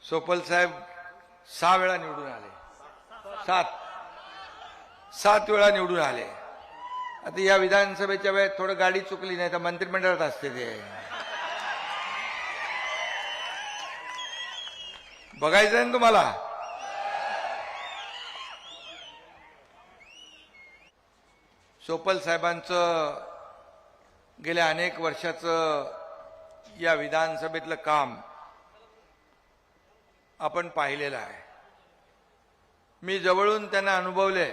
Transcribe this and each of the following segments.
सोपल साहेब 6 वेळा निवडून आले, 7 वेळा निवडून आले। आता या विधानसभेच्या वेळेत थोडं गाडी चुकली नाही तर मंत्रिमंडळात असते ते, बघायचं आहे ना तुम्हाला। सोपल साहेबांचं गेल्या अनेक वर्षाचं या विधानसभेतलं काम आपण पाहिलेलं आहे। मी जवळून त्यांना अनुभवले।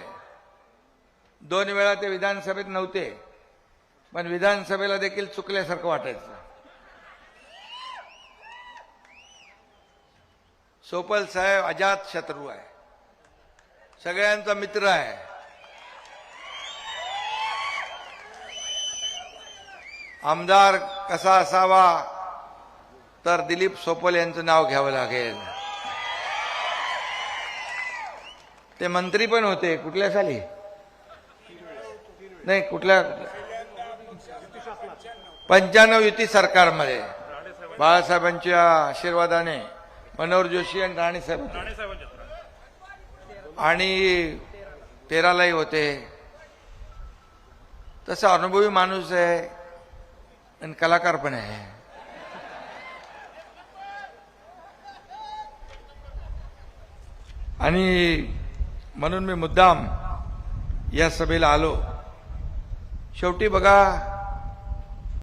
2 वेळा ते विधानसभेत नव्हते, पण विधानसभेला देखील चुकल्यासारखं वाटायचं। सोपल साहेब अजात शत्रू आहे, सगळ्यांचा मित्र आहे। आमदार कसा असावा तर दिलीप सोपल यांचं नाव घ्यावं लागेल। ते मंत्री पण होते, कुठल्या साली नाही, कुठल्या 95 युती सरकारमध्ये बाळासाहेबांच्या आशीर्वादाने मनोहर जोशी आणि राणेसाहेब आणि 13लाही होते। तसा अनुभवी माणूस आहे आणि कलाकार पण आहे। आणि म्हणून मी मुद्दाम या सभेला आलो। शेवटी बघा,